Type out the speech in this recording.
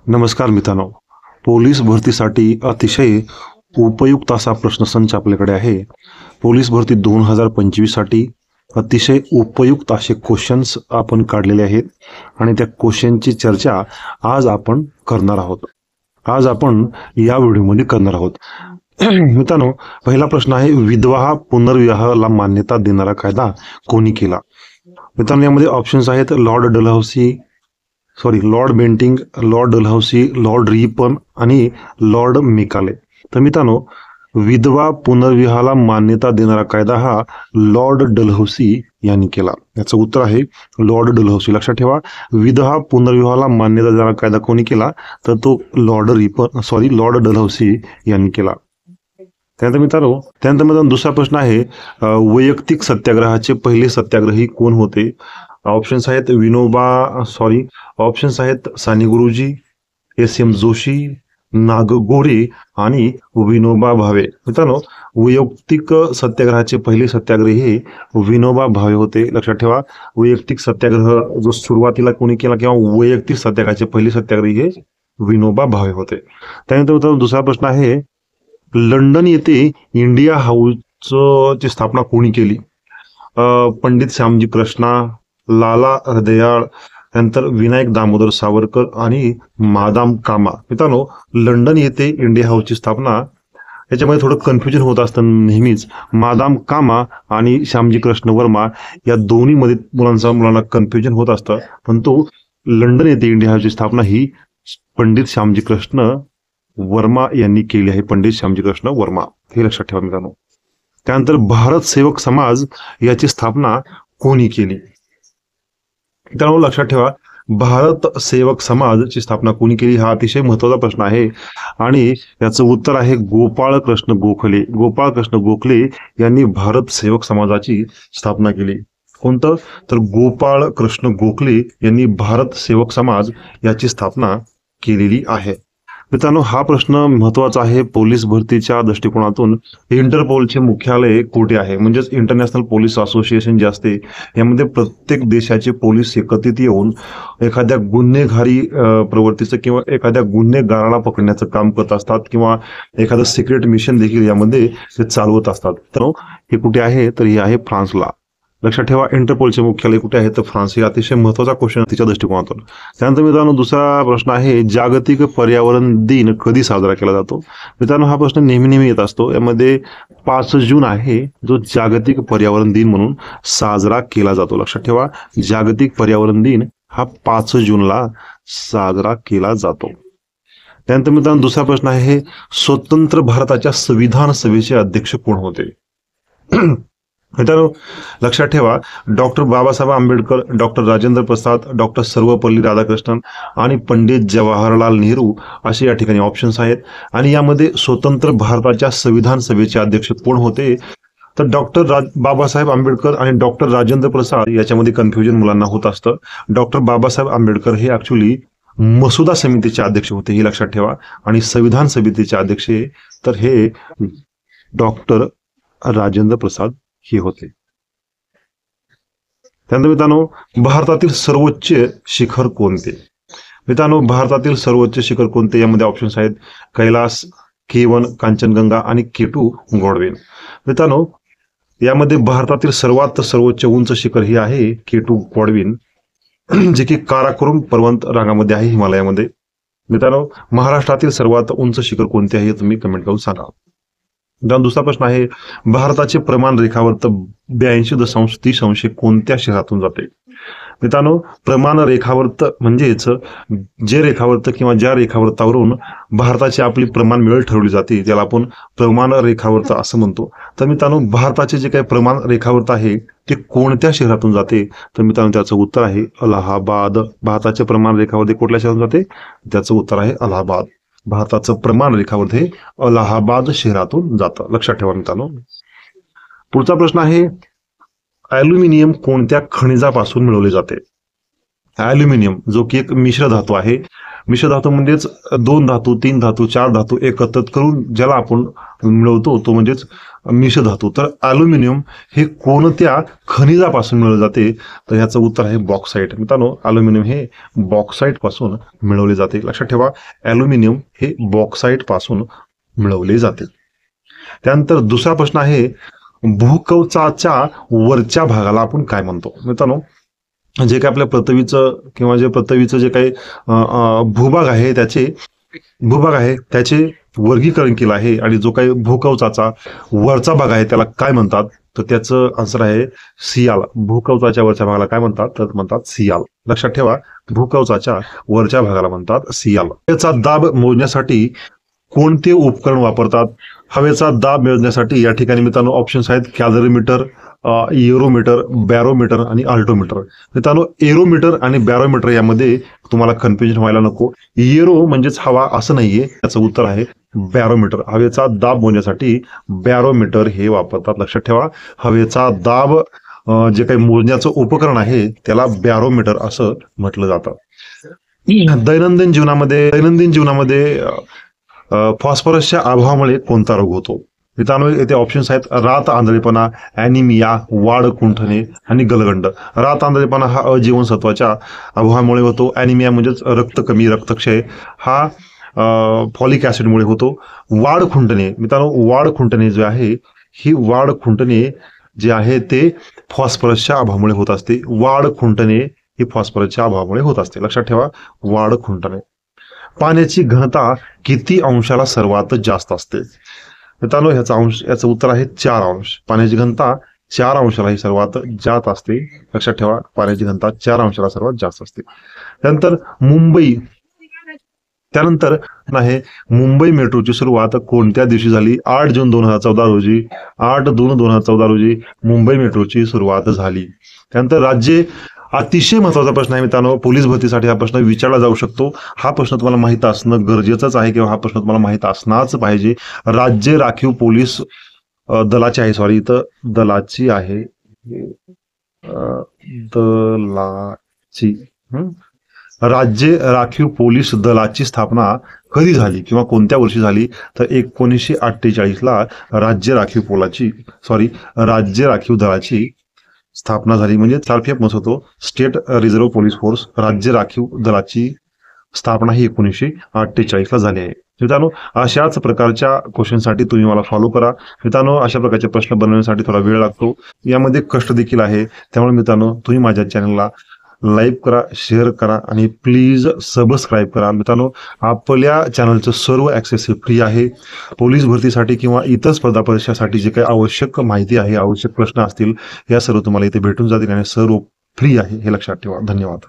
नमस्कार मित्रांनो. पोलीस भरतीसाठी अतिशय उपयुक्त असा प्रश्नसंच आपल्याकडे आहे. पोलीस भरती 2025 साठी अतिशय उपयुक्त असे क्वेश्चन्स आपण काढलेले आहेत आणि त्या क्वेश्चनची चर्चा आज आपण करणार आहोत. आज आपण या व्हिडिओमध्ये करणार आहोत. मित्रांनो, पहिला प्रश्न आहे, विधवा पुनर्विवाहाला मान्यता देणारा कायदा कोणी केला? मित्रांनो, यामध्ये ऑप्शन्स आहेत Lord Bentinck, Lord Dalhousie, Lord Ripon आणि लॉर्ड मेकाले. तर मित्रांनो, विधवा पुनर्विवाहाला मान्यता देणारा कायदा हा लॉर्ड डलहौसी यांनी केला. याचं उत्तर आहे लॉर्ड डलहौसी. लक्षात ठेवा, विधवा पुनर्विवाहाला मान्यता देणारा कायदा कोणी केला? तर तो लॉर्ड डलहौसी यांनी केला. त्यानंतर मित्रांनो दुसरा प्रश्न आहे, वैयक्तिक सत्याग्रहाचे पहिले सत्याग्रही कोण होते? ऑप्शन्स आहेत साने गुरुजी, एस.एम. जोशी, नागगोरे आणि विनोबा भावे. मित्रांनो, वैयक्तिक सत्याग्रहाचे पहिले सत्याग्रही हे विनोबा भावे होते. लक्षात ठेवा, वैयक्तिक सत्याग्रह जो सुरुवातीला कोणी केला किंवा वैयक्तिक सत्याग्रहाचे पहिले सत्याग्रही हे विनोबा भावे होते. त्यानंतर मित्रांनो, दुसरा प्रश्न आहे, लंडन येथे इंडिया हाऊसची स्थापना कोणी केली? पंडित श्यामजी कृष्णा, लाला हृदयाळ, नंतर विनायक दामोदर सावरकर आणि मादाम कामा. मित्रांनो, लंडन येथे इंडिया हाऊसची स्थापना, याच्यामध्ये थोडं कन्फ्युजन होत असतं नेहमीच. मादाम कामा आणि श्यामजी कृष्ण वर्मा या दोन्ही मध्ये मुलांना कन्फ्युजन होत असतं, परंतु लंडन येथे इंडिया हाऊसची स्थापना ही पंडित श्यामजी कृष्ण वर्मा यांनी केली आहे. पंडित श्यामजी कृष्ण वर्मा, हे लक्षात ठेवा मित्रांनो. त्यानंतर भारत सेवक समाज याची स्थापना कोणी केली? मित्रांनो, लक्षात ठेवा, भारत सेवक समाजची स्थापना कोणी केली हा अतिशय महत्वाचा प्रश्न आहे आणि याचं उत्तर आहे गोपाळ कृष्ण गोखले. गोपाळ कृष्ण गोखले यांनी भारत सेवक समाजाची स्थापना केली. कोणतं? तर गोपाळ कृष्ण गोखले यांनी भारत सेवक समाज याची स्थापना केलेली आहे. मित्रांनो, हा प्रश्न महत्वाचा आहे पोलीस भरतीच्या दृष्टिकोनातून. इंटरपोलचे मुख्यालय कुठे आहे? म्हणजेच इंटरनॅशनल पोलीस असोसिएशन जे असते, यामध्ये प्रत्येक देशाचे पोलीस एकत्रित येऊन एखाद्या गुन्हेगारी प्रवृत्तीचं किंवा एखाद्या गुन्हेगाराला पकडण्याचं काम करत असतात किंवा एखादं सिक्रेट मिशन देखील यामध्ये ते चालवत असतात. तर हे कुठे आहे? तर हे आहे फ्रान्सला. लक्षात ठेवा, इंटरपोलचे मुख्यालय कुठे आहे? तर फ्रान्स. हे अतिशय महत्वाचा क्वेश्चन तिच्या दृष्टिकोनातून. त्यानंतर मित्रांनो, दुसरा प्रश्न आहे, जागतिक पर्यावरण दिन कधी साजरा केला जातो? मित्रांनो, हा प्रश्न नेहमी येत असतो. यामध्ये 5 जून आहे जो जागतिक पर्यावरण दिन म्हणून साजरा केला जातो. लक्षात ठेवा, जागतिक पर्यावरण दिन हा 5 जूनला साजरा केला जातो. त्यानंतर मित्रांनो, दुसरा प्रश्न आहे, स्वतंत्र भारताच्या संविधान सभेचे अध्यक्ष कोण होते? मित्रांनो, लक्षात ठेवा, doctor Babasaheb Ambedkar, doctor Rajendra Prasad, doctor Sarvepalli Radhakrishnan आणि पंडित जवाहरलाल नेहरू असे या ठिकाणी ऑप्शन्स आहेत. आणि यामध्ये स्वतंत्र भारताच्या संविधान सभेचे अध्यक्ष कोण होते? तर डॉक्टर बाबासाहेब आंबेडकर आणि डॉक्टर राजेंद्र प्रसाद. याच्यामध्ये कन्फ्युजन मुलांना होत असतं. डॉक्टर बाबासाहेब आंबेडकर हे ऍक्च्युली मसुदा समितीचे अध्यक्ष होते, हे लक्षात ठेवा. आणि संविधान समितीचे अध्यक्ष तर हे डॉक्टर राजेंद्र प्रसाद हे होते. त्यानंतर मित्रांनो, भारतातील सर्वोच्च शिखर कोणते? मित्रांनो, भारतातील सर्वोच्च शिखर कोणते? यामध्ये ऑप्शन्स आहेत कैलास, K1 कांचनगंगा आणि K2 गॉडवेल. मित्रांनो, यामध्ये भारतातील सर्वोच्च उंच शिखर हे आहे K2 गॉडवेल, जे की काराकोरम पर्वत रांगामध्ये आहे, हिमालयामध्ये. मित्रांनो, महाराष्ट्रातील सर्वात उंच शिखर कोणते आहे हे तुम्ही कमेंट करून सांगा. दुसरा प्रश्न आहे, भारताचे प्रमाण रेखावर्त 82.30 कोणत्या शहरातून जाते? मित्रांनो, प्रमाण रेखावर्त म्हणजेच जे रेखावर्त किंवा ज्या रेखावर्तावरून भारताची आपली प्रमाण मिळल ठरवली जाते त्याला आपण प्रमाण रेखावर्त असं म्हणतो. तर मित्रांनो, भारताचे जे काही प्रमाण रेखावर्त आहे ते कोणत्या शहरातून जाते? तर मित्रांनो, त्याचं उत्तर आहे अलाहाबाद. भारताचे प्रमाण रेखावर्त कुठल्या शहरातून जाते? त्याचं उत्तर आहे अलाहाबाद. भारताचं प्रमाण रेखावर्त हे अलाहाबाद शहरातून जातं. लक्षात ठेवा मित्रांनो. पुढचा प्रश्न आहे, ॲल्युमिनियम कोणत्या खनिजापासून मिळवले जाते? ॲल्युमिनियम जो की एक मिश्र धातू आहे, मिश्र धातू म्हणजेच 2 धातू, 3 धातू, 4 धातू एकत्रित करून ज्याला आपण मिळवतो तो म्हणजेच मिश्र धातू. तर अॅल्युमिनियम हे कोणत्या खनिजापासून मिळवले जाते? तर ह्याचं उत्तर आहे बॉक्साईट. मित्रांनो, अॅल्युमिनियम हे बॉक्साईट पासून मिळवले जाते. लक्षात ठेवा, अॅल्युमिनियम हे बॉक्साईट पासून मिळवले जाते. त्यानंतर दुसरा प्रश्न आहे, भूकवचाच्या वरच्या भागाला आपण काय म्हणतो? मित्रांनो, जे काही आपल्या पृथ्वीचं किंवा जे पृथ्वीचं जे काही भूभाग आहे त्याचे वर्गीकरण केलं आहे आणि जो काही भूकवचाचा वरचा भाग आहे त्याला काय म्हणतात? तर त्याचं आन्सर आहे सियाल. भूकवचाच्या वरच्या भागाला काय म्हणतात? तर म्हणतात सियाल. लक्षात ठेवा, भूकवचाच्या वरच्या भागाला म्हणतात सियाल. हवेचा दाब मोजण्यासाठी कोणते उपकरण वापरतात? हवेचा दाब मोजण्यासाठी या ठिकाणी मित्रांनो ऑप्शन्स आहेत, कॅलरीमीटर, एरोमीटर, बॅरोमीटर आणि अल्टोमीटर. मित्रांनो, एरोमीटर आणि बॅरोमीटर यामध्ये तुम्हाला कन्फ्युजन व्हायला नको. एरो म्हणजेच हवा असं नाहीये, त्याचं उत्तर आहे बॅरोमीटर. हवेचा दाब मोजण्यासाठी बॅरोमीटर हे वापरतात. लक्षात ठेवा, हवेचा दाब जे काही मोजण्याचं उपकरण आहे त्याला बॅरोमीटर असं म्हटलं जातं. दैनंदिन जीवनामध्ये फॉस्फरसच्या अभावामुळे कोणता रोग होतो? मित्रांनो, येथे ऑप्शन्स आहेत, रात आंधळेपणा, ॲनिमिया, वाढ खुंटणे आणि गलगंड. रात आंधळेपणा हा अजीवनसत्वाच्या अभावामुळे होतो. ॲनिमिया म्हणजेच रक्त कमी, रक्तक्षय हा फॉलिक ऍसिडमुळे होतो. वाढ खुंटणे, मित्रांनो, वाढ खुंटणे जे आहे ही वाढ खुंटणे जे आहे ते फॉस्फरसच्या अभावामुळे होत असते. वाढ खुंटणे ही फॉस्फरसच्या अभावामुळे होत असते. लक्षात ठेवा, वाढ खुंटणे. पाण्याची घनता किती अंशाला सर्वात जास्त असते? मित्रांनो, याचं उत्तर आहे 4 अंश. पाण्याची घनता 4 अंशाला ही सर्वात जास्त असते. लक्षात ठेवा, पाण्याची घनता 4 अंशाला सर्वात जास्त असते. त्यानंतर आहे मुंबई मेट्रोची सुरुवात कोणत्या दिवशी झाली? 8 जून 2014 रोजी. 8 जून 2014 रोजी मुंबई मेट्रोची सुरुवात झाली. त्यानंतर राज्ये, अतिशय महत्वाचा प्रश्न आहे मित्रांनो, पोलीस भरतीसाठी हा प्रश्न विचारला जाऊ शकतो. हा प्रश्न तुम्हाला माहित असणं गरजेचंच आहे किंवा हा प्रश्न तुम्हाला माहित असणारच पाहिजे. राज्य राखीव पोलीस दलाची आहे, सॉरी इथं दलाची आहे, दलाची राज्य राखीव पोलीस दलाची स्थापना कधी झाली किंवा कोणत्या वर्षी झाली? तर 1948ला राज्य राखीव दलाची स्थापना झाली. म्हणजे CRPF होतो, स्टेट रिझर्व्ह पोलीस फोर्स. राज्य राखीव दलाची स्थापना ही 1948ला झाली आहे. मित्रांनो, अशाच प्रकारच्या क्वेश्चनसाठी तुम्ही मला फॉलो करा. मित्रांनो, अशा प्रकारचे प्रश्न बनवण्यासाठी थोडा वेळ लागतो, यामध्ये कष्ट देखील आहे. त्यामुळे मित्रांनो, तुम्ही माझ्या चॅनलला लाईक करा, शेअर करा आणि प्लीज सबस्क्राईब करा. मित्रांनो, आपल्या चॅनलचं सर्व ॲक्सेस फ्री आहे. पोलीस भरतीसाठी किंवा इतर स्पर्धा परीक्षासाठी जे काही आवश्यक माहिती आहे, आवश्यक प्रश्न असतील, या सर्व तुम्हाला इथे भेटून जातील आणि सर्व फ्री आहे, हे लक्षात ठेवा. धन्यवाद.